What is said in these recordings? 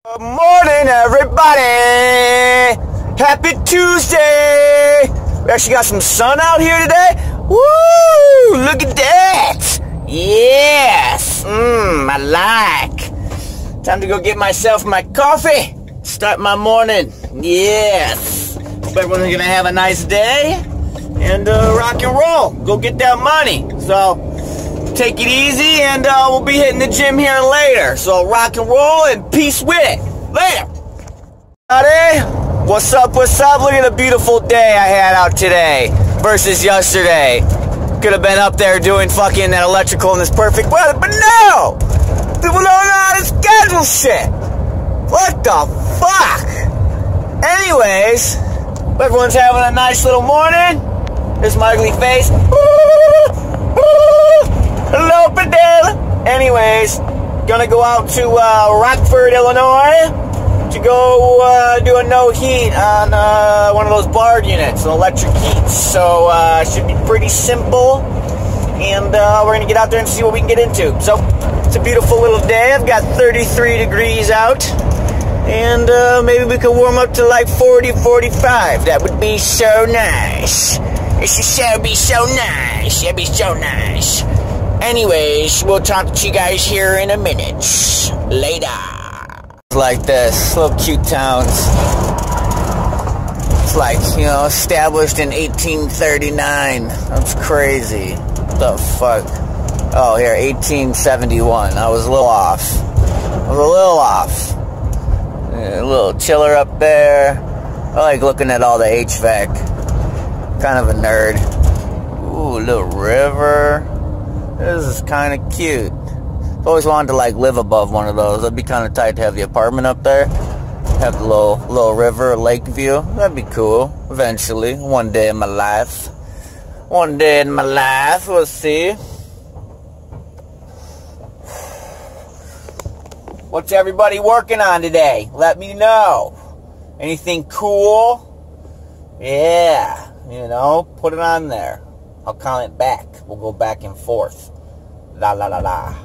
Good morning, everybody! Happy Tuesday! We actually got some sun out here today. Woo! Look at that! Yes! I like. Time to go get myself my coffee. Start my morning. Yes! Hope everyone's gonna have a nice day. And rock and roll. Go get that money. So, take it easy, and we'll be hitting the gym here later. So rock and roll, and peace with it. Later. Howdy. What's up, what's up? Look at the beautiful day I had out today versus yesterday. Could have been up there doing fucking that electrical in this perfect weather, but no! People don't know how to schedule shit. What the fuck? Anyways, everyone's having a nice little morning. There's my ugly face. Hello, Padilla. Anyways, gonna go out to Rockford, Illinois to go do a no heat on one of those bar units, an electric heat. So should be pretty simple, and we're gonna get out there and see what we can get into. So it's a beautiful little day. I've got 33 degrees out, and maybe we could warm up to like 40, 45. That would be so nice. It should be so nice. It'd be so nice. Anyways, we'll talk to you guys here in a minute. Later. Like this, little cute towns. It's like, you know, established in 1839. That's crazy. What the fuck? Oh, here, 1871. I was a little off. Yeah, a little chiller up there. I like looking at all the HVAC. Kind of a nerd. Ooh, a little river. This is kind of cute. I've always wanted to like live above one of those. That'd be kind of tight to have the apartment up there. Have the little river, lake view. That'd be cool. Eventually, one day in my life. One day in my life, we'll see. What's everybody working on today? Let me know. Anything cool? Yeah. You know, put it on there. I'll count it back. We'll go back and forth. La la la la.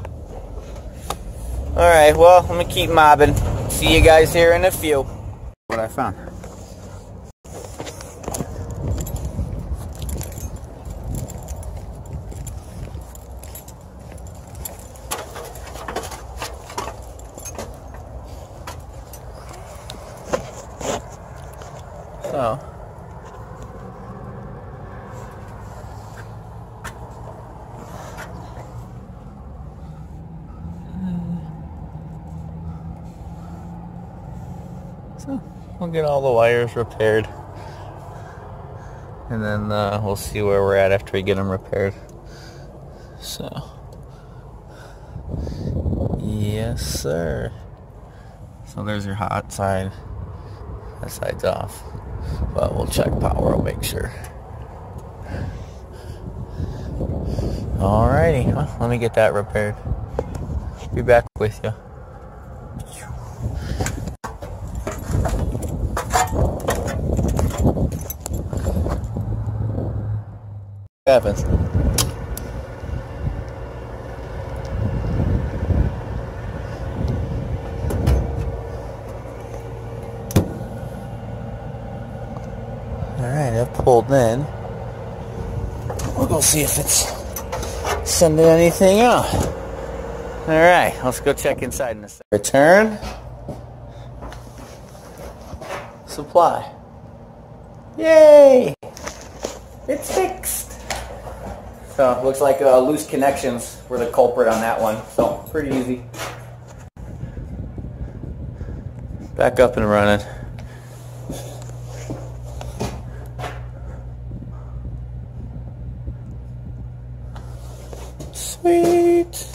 Alright, well, I'm gonna keep mobbing. See you guys here in a few. What I found. So we'll get all the wires repaired, and then we'll see where we're at after we get them repaired. So, yes sir. So there's your hot side. That side's off, but we'll check power, we'll make sure. Alrighty, well, let me get that repaired. Be back with you. Happens. Alright, I've pulled in. We'll go see if it's sending anything out. Alright, let's go check inside in a second. Return. Supply. Yay! It's fixed. So, looks like loose connections were the culprit on that one. So, pretty easy. Back up and running. Sweet.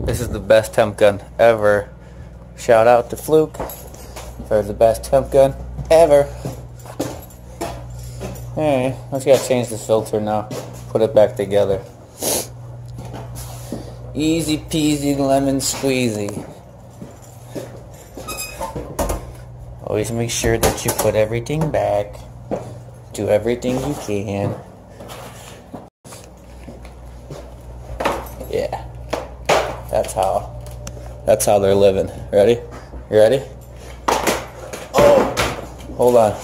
This is the best temp gun ever. Shout out to Fluke for the best temp gun ever. Alright, let's gotta change the filter now. Put it back together. Easy peasy lemon squeezy. Always make sure that you put everything back. Do everything you can. Yeah. That's how they're living. Ready? You ready? Oh! Hold on.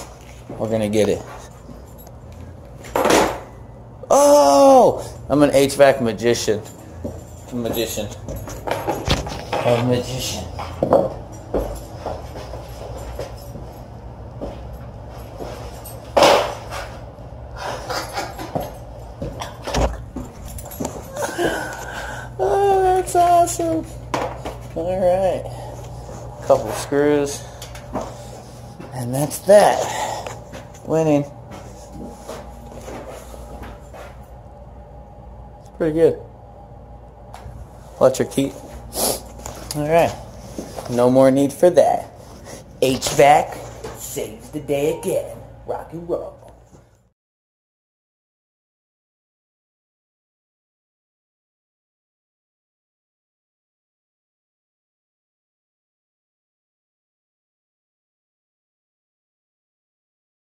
We're gonna get it. Oh! I'm an HVAC magician. A magician. Oh, that's awesome. Alright. Couple screws. And that's that. Winning. It's pretty good. Electric heat. Alright. No more need for that. HVAC saves the day again. Rock and roll.